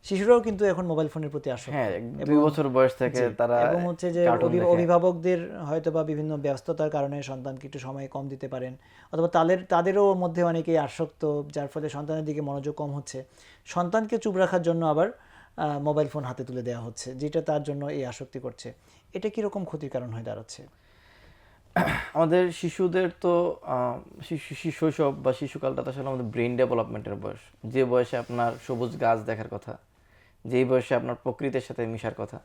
শিশুরাও কিন্তু এখন মোবাইল ফোনের প্রতি আসক্ত। হ্যাঁ, 2 বছর বয়স থেকে জি, তারা এবং হচ্ছে যে কার্টুন দেখে। অভিভাবকদের হয়তো বা বিভিন্ন ব্যস্ততার কারণে সন্তানকে একটু সময় কম দিতে পারেন, অথবা তাদেরও মধ্যে অনেকেই আসক্ত, যার ফলে সন্তানের দিকে মনোযোগ কম হচ্ছে। সন্তানকে চুপ রাখার জন্য আবার মোবাইল ফোন হাতে তুলে দেওয়া হচ্ছে, যেটা তার জন্য এই আসক্তি করছে। এটা কীরকম ক্ষতির কারণ হয়ে দাঁড়াচ্ছে? আমাদের শিশুদের তো শৈশব বা শিশুকালটা তো আসলে আমাদের ব্রেন ডেভেলপমেন্টের বয়স, যে বয়সে আপনার সবুজ গাছ দেখার কথা, যেই বয়সে আপনার প্রকৃতির সাথে মিশার কথা।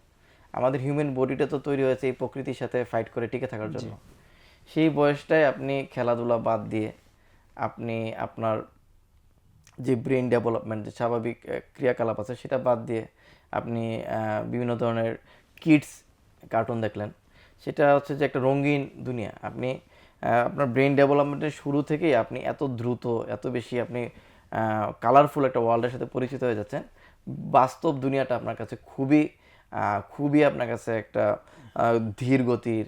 আমাদের হিউম্যান বডিটা তো তৈরি হয়েছে এই প্রকৃতির সাথে ফাইট করে টিকে থাকার জন্য। সেই বয়সটায় আপনি খেলাধুলা বাদ দিয়ে আপনি আপনার যে ব্রেন ডেভেলপমেন্ট, যে স্বাভাবিক ক্রিয়াকলাপ আছে সেটা বাদ দিয়ে আপনি বিভিন্ন ধরনের কিডস কার্টুন দেখলেন। সেটা হচ্ছে যে একটা রঙিন দুনিয়া। আপনি আপনার ব্রেন ডেভেলপমেন্টের শুরু থেকেই আপনি এত দ্রুত, এত বেশি আপনি কালারফুল একটা ওয়ার্ল্ডের সাথে পরিচিত হয়ে যাচ্ছেন। বাস্তব দুনিয়াটা আপনার কাছে খুবই আপনার কাছে একটা ধীর গতির,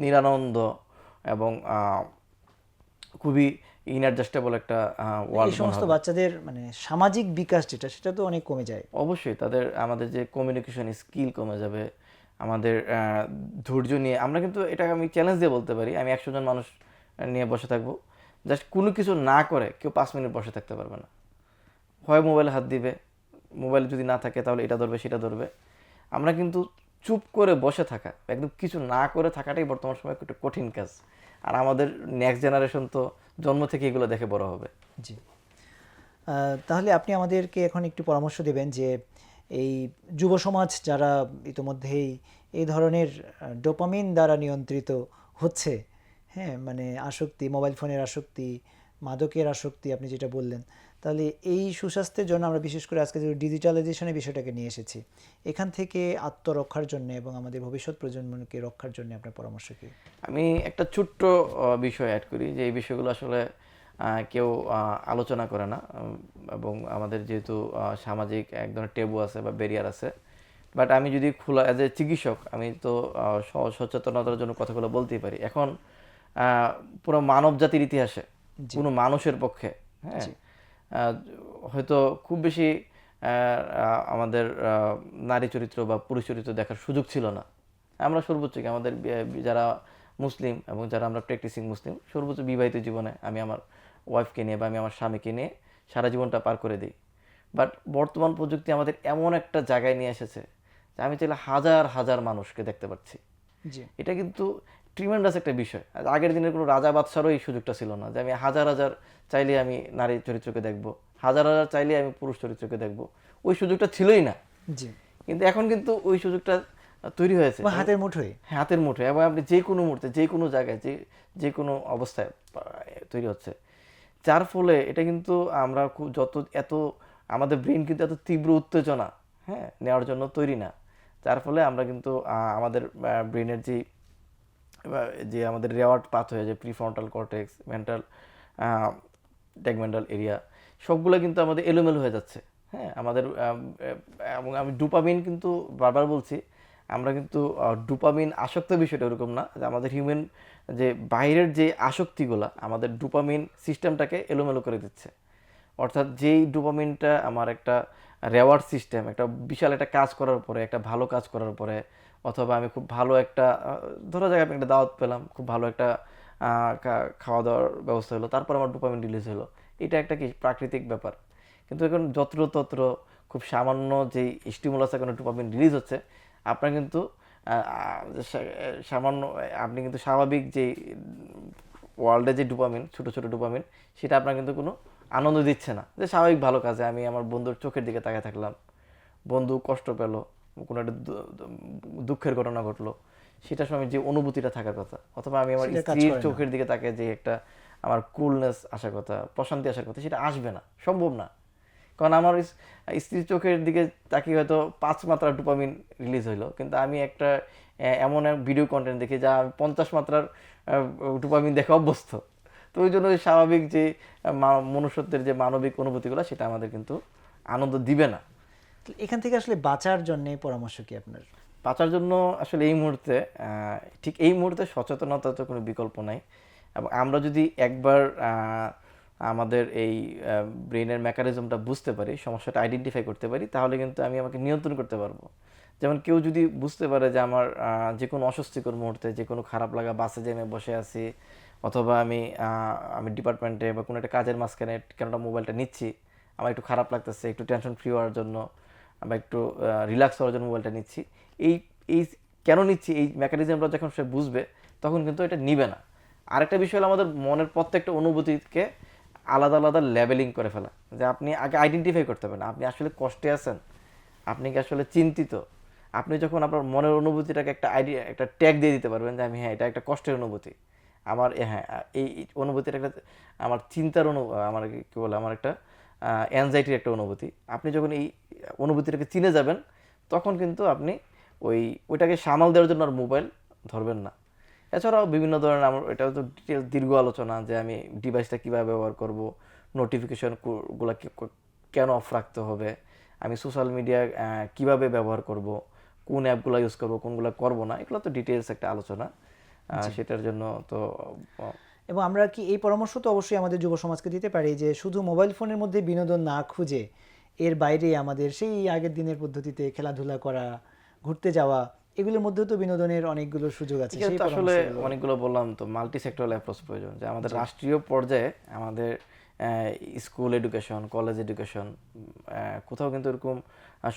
নিরানন্দ এবং খুবই ইনঅ্যাডজাস্টেবল একটা এই ওয়ার্ল্ড মনে সমস্ত হবে। বাচ্চাদের মানে সামাজিক বিকাশ যেটা, সেটা তো অনেক কমে যায়। অবশ্যই আমাদের যে কমিউনিকেশন স্কিল কমে যাবে। আমাদের ধৈর্য নিয়ে আমরা কিন্তু, এটা আমি চ্যালেঞ্জ দিয়ে বলতে পারি, আমি 100 জন মানুষ নিয়ে বসে থাকবো, জাস্ট কোনো কিছু না করে কেউ 5 মিনিট বসে থাকতে পারবে না। হয় মোবাইলে হাত দিবে, মোবাইল যদি না থাকে তাহলে এটা ধরবে সেটা ধরবে। আমরা কিন্তু চুপ করে বসে থাকা, একদম কিছু না করে থাকাটাই বর্তমান সময় একটু কঠিন কাজ। আর আমাদের নেক্সট জেনারেশন তো জন্ম থেকে এগুলো দেখে বড় হবে। জি। তাহলে আপনি আমাদেরকে এখন একটু পরামর্শ দেবেন যে এই যুব সমাজ যারা ইতোমধ্যেই এই ধরনের ডোপামিন দ্বারা নিয়ন্ত্রিত হচ্ছে, হ্যাঁ, মানে আসক্তি, মোবাইল ফোনের আসক্তি, মাদকের আসক্তি আপনি যেটা বললেন, তাহলে এই সুস্বাস্থ্যের জন্য আমরা বিশেষ করে আজকে যে ডিজিটালাইজেশনের বিষয়টাকে নিয়ে এসেছি, এখান থেকে আত্মরক্ষার জন্য এবং আমাদের ভবিষ্যৎ প্রজন্মকে রক্ষার জন্য আপনার পরামর্শ কী? আমি একটা ছোট্ট বিষয় অ্যাড করি, যে এই বিষয়গুলো আসলে কেউ আলোচনা করে না। এবং আমাদের যেহেতু সামাজিক এক ধরনের টেবু আছে বা ব্যারিয়ার আছে, বাট আমি যদি খোলা অ্যাজ এ চিকিৎসক, আমি তো সচেতনতার জন্য কথাগুলো বলতেই পারি। এখন পুরো মানব জাতির ইতিহাসে জি, কোনো মানুষের পক্ষে, হ্যাঁ, জি, আহ, হয়তো খুব বেশি আমাদের নারী চরিত্র বা পুরুষ চরিত্র দেখার সুযোগ ছিল না। আমরা সর্বোচ্চ কি আমাদের যারা মুসলিম এবং যারা আমরা প্র্যাকটিসিং মুসলিম, সর্বোচ্চ বিবাহিত জীবনে আমি আমার ওয়াইফকে নিয়ে বা আমি আমার স্বামীকে নিয়ে সারা জীবনটা পার করে দিই। বাট বর্তমান প্রযুক্তি আমাদের এমন একটা জায়গায় নিয়ে এসেছে যে আমি চাইলে হাজার হাজার মানুষকে দেখতে পাচ্ছি। জি, এটা কিন্তু ট্রিমেন্ডাস একটা বিষয়। আগের দিনের কোনো রাজা বাদশারও এই সুযোগটা ছিল না যে আমি হাজার হাজার চাইলে আমি নারী চরিত্রকে দেখব, হাজার হাজার চাইলে আমি পুরুষ চরিত্রকে দেখব। ওই সুযোগটা ছিলই না। জি, কিন্তু এখন কিন্তু ওই সুযোগটা তৈরি হয়েছে, বা এবং হাতের মুঠোয়। হাতের মুঠোয়, এবং আপনি যে কোনো মুহূর্তে যে কোনো জায়গায় যে কোনো অবস্থায় তৈরি হচ্ছে। যার ফলে এটা কিন্তু আমরা খুব এত আমাদের ব্রেন কিন্তু এত তীব্র উত্তেজনা, হ্যাঁ, নেওয়ার জন্য তৈরি না। যার ফলে আমরা কিন্তু আমাদের ব্রেনের যে আমাদের রেওয়ার্ড পাথ হয়ে যে প্রিফ্রন্টাল কর্টেক্স, মেন্টাল ট্যাগমেন্টাল এরিয়া, সবগুলো কিন্তু আমাদের এলোমেলো হয়ে যাচ্ছে। হ্যাঁ, আমাদের এবং আমি ডোপামিন কিন্তু বারবার বলছি, আমরা কিন্তু ডোপামিন আসক্ত বিষয়টা এরকম না যে আমাদের হিউম্যান যে বাইরের যে আসক্তিগুলা আমাদের ডোপামিন সিস্টেমটাকে এলোমেলো করে দিচ্ছে। অর্থাৎ যেই ডোপামিনটা আমার একটা রেওয়ার্ড সিস্টেম, একটা বিশাল একটা কাজ করার পরে, একটা ভালো কাজ করার পরে, অথবা আমি খুব ভালো একটা ধরো জায়গায় আমি একটা দাওয়াত পেলাম, খুব ভালো একটা খাওয়া দাওয়ার ব্যবস্থা হলো, তারপর আমার ডোপামিন রিলিজ হলো, এটা একটা কি প্রাকৃতিক ব্যাপার। কিন্তু এখন যত্রতত্র খুব সামান্য যেই স্টিমুলাস এখন ডোপামিন রিলিজ হচ্ছে, আপনার কিন্তু সামান্য আপনি কিন্তু স্বাভাবিক যে ওয়ার্ল্ডে যে ডোপামিন, ছোটো ছোটো ডোপামিন, সেটা আপনার কিন্তু কোনো আনন্দ দিচ্ছে না। যে স্বাভাবিক ভালো কাজে আমি আমার বন্ধুর চোখের দিকে তাকিয়ে থাকলাম, বন্ধু কষ্ট পেল, কোনো একটা দুঃখের ঘটনা ঘটলো, সেটার সময় যে অনুভূতিটা থাকার কথা, অথবা আমি আমার সেটা কাজ স্ত্রীর করে না। চোখের দিকে তাকিয়ে যে একটা আমার কুলনেস আসার কথা, প্রশান্তি আসার কথা, সেটা আসবে না, সম্ভব না। কারণ আমার স্ত্রীর চোখের দিকে তাকিয়ে হয়তো 5 মাত্রার ডোপামিন রিলিজ হইলো, কিন্তু আমি একটা এমন এক ভিডিও কন্টেন্ট দেখি যা আমি 50 মাত্রার ডোপামিন দেখে অভ্যস্ত। তো ওই জন্য ওই স্বাভাবিক যে মনুষ্যত্বের যে মানবিক অনুভূতিগুলো, সেটা আমাদের কিন্তু আনন্দ দিবে না। এখান থেকে আসলে বাঁচার জন্য পরামর্শ কি আপনার? বাঁচার জন্য আসলে এই মুহূর্তে ঠিক এই মুহূর্তে সচেতনতার তো কোনো বিকল্প নাই। এবং আমরা যদি একবার আমাদের এই ব্রেনের মেকানিজমটা বুঝতে পারি, সমস্যাটা আইডেন্টিফাই করতে পারি, তাহলে কিন্তু আমি আমাকে নিয়ন্ত্রণ করতে পারবো। যেমন কেউ যদি বুঝতে পারে যে আমার যে কোনো অস্বস্তিকর মুহূর্তে, যে কোনো খারাপ লাগা, বাসে জ্যামে বসে আছি, অথবা আমি ডিপার্টমেন্টে বা কোনো একটা কাজের মাঝখানে কেনটা মোবাইলটা নিচ্ছি, আমার একটু খারাপ লাগতেছে, একটু টেনশন ফ্রি হওয়ার জন্য বা একটু রিল্যাক্স হওয়ার জন্য মোবাইলটা নিচ্ছি, এই এই কেন নিচ্ছি এই মেকানিজমটা যখন সে বুঝবে, তখন কিন্তু এটা নিবে না। আরেকটা বিষয় হলো আমাদের মনের প্রত্যেকটা অনুভূতিকে আলাদা আলাদা লেবেলিং করে ফেলা, যে আপনি আগে আইডেন্টিফাই করতে পারেন আপনি আসলে কষ্টে আছেন, আপনি কি আসলে চিন্তিত। আপনি যখন আপনার মনের অনুভূতিটাকে একটা ট্যাগ দিয়ে দিতে পারবেন যে আমি, হ্যাঁ, এটা একটা কষ্টের অনুভূতি, আমার হ্যাঁ এই অনুভূতিটা একটা আমার চিন্তার আমার কি বলে আমার একটা অ্যাংজাইটির একটা অনুভূতি। আপনি যখন এই অনুভূতিটাকে চিনে যাবেন, তখন কিন্তু আপনি ওইটাকে সামাল দেওয়ার জন্য আর মোবাইল ধরবেন না। এছাড়াও বিভিন্ন ধরনের আমার এটাও তো ডিটেলস দীর্ঘ আলোচনা, যে আমি ডিভাইসটা কীভাবে ব্যবহার করব, নোটিফিকেশন গুলো কেন অফ রাখতে হবে, আমি সোশ্যাল মিডিয়া কিভাবে ব্যবহার করব, কোন অ্যাপগুলো ইউজ করব, কোনগুলো করব না, এগুলো তো ডিটেলস একটা আলোচনা। সেটার জন্য তো এবং আমরা কি এই পরামর্শ তো অবশ্যই আমাদের যুব সমাজকে দিতে পারি যে শুধু মোবাইল ফোনের মধ্যে বিনোদন না খুঁজে এর বাইরে আমাদের সেই আগের দিনের পদ্ধতিতে খেলাধুলা করা, ঘুরতে যাওয়া, এগুলোর মধ্যেও তো বিনোদনের অনেকগুলো সুযোগ আছে। এটা সেই তো আসলে পরামর্শগুলো অনেকগুলো বললাম, তো মাল্টি সেক্টরাল অ্যাপ্রোচ প্রয়োজন, যে আমাদের রাষ্ট্রীয় পর্যায়ে আমাদের স্কুল এডুকেশন, কলেজ এডুকেশন, কোথাও কিন্তু এরকম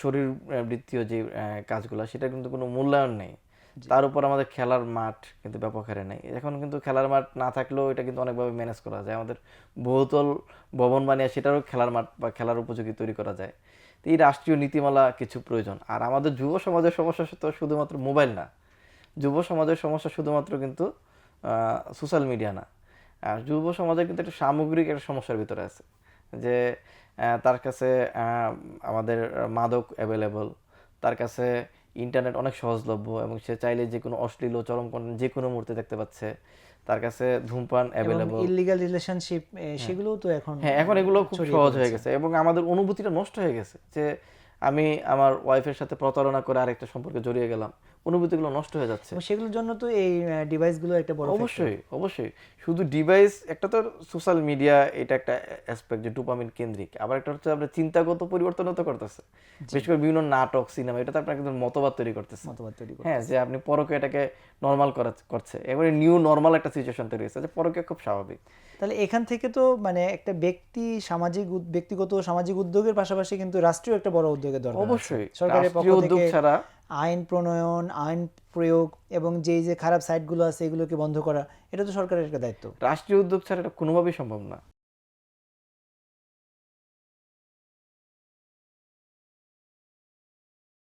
শরীর বৃত্তীয় যে কাজগুলো, সেটা কিন্তু কোনো মূল্যায়ন নেই। তার উপর আমাদের খেলার মাঠ কিন্তু ব্যাপক হারে নেই। এখন কিন্তু খেলার মাঠ না থাকলেও এটা কিন্তু অনেকভাবে ম্যানেজ করা যায়, আমাদের বহুতল ভবন বানিয়ে সেটারও খেলার মাঠ বা খেলার উপযোগী তৈরি করা যায়। তো এই রাষ্ট্রীয় নীতিমালা কিছু প্রয়োজন। আর আমাদের যুব সমাজের সমস্যা তো শুধুমাত্র মোবাইল না, যুব সমাজের সমস্যা শুধুমাত্র কিন্তু সোশ্যাল মিডিয়া না। যুব সমাজের কিন্তু একটা সামগ্রিক একটা সমস্যার ভিতরে আছে, যে তার কাছে আমাদের মাদক অ্যাভেলেবল, তার কাছে ইন্টারনেট অনেক সহজলভ্য এবং সে চাইলে যে কোনো অশ্লীল ও চরম কন্টেন্ট যে কোনো মুহূর্তে দেখতে পাচ্ছে, তার কাছে ধূমপান অ্যাভেলেবল, ইললিগাল রিলেশনশিপ, সেগুলোও তো এখন হ্যাঁ, এখন এগুলো খুব সহজ হয়ে গেছে এবং আমাদের অনুভূতিটা নষ্ট হয়ে গেছে, যে আমি আমার ওয়াইফের সাথে প্রতারণা করে আরেকটা সম্পর্কে জড়িয়ে গেলাম, অনুভূতিগুলো নষ্ট হয়ে যাচ্ছে। এবং সেগুলোর জন্য তো এই ডিভাইসগুলো একটা বড় factor। অবশ্যই অবশ্যই, শুধু ডিভাইস একটা তো সোশ্যাল মিডিয়া, এটা একটা অ্যাসপেক্ট যে ডোপামিন কেন্দ্রিক, আবার একটা হচ্ছে আপনার চিন্তাগত পরিবর্তনও তো করতেছে, বিশেষ করে বিভিন্ন নাটক, সিনেমা, এটা তো আপনার একদম মতবাদ তৈরি করতেছে। মতবাদ তৈরি করে। হ্যাঁ, যে আপনি পরকে এটাকে নর্মাল করছে, এবারে নিউ নর্মাল একটা সিচুয়েশন তৈরি হয়েছে, যে পরকে খুব স্বাভাবিক। তাহলে এখান থেকে তো মানে একটা ব্যক্তিগত সামাজিক উদ্যোগের পাশাপাশি কিন্তু রাষ্ট্রীয় একটা বড় উদ্যোগের দরকার আছে। অবশ্যই সরকারের পক্ষ রাষ্ট্রীয় উদ্যোগ থেকে ছাড়া আইন প্রণয়ন, আইন প্রয়োগ এবং যে খারাপ সাইটগুলো আছে এগুলোকে বন্ধ করা, এটা তো সরকারের একটা দায়িত্ব। রাষ্ট্রীয় উদ্যোগ ছাড়া এটা কোনোভাবেই সম্ভব না।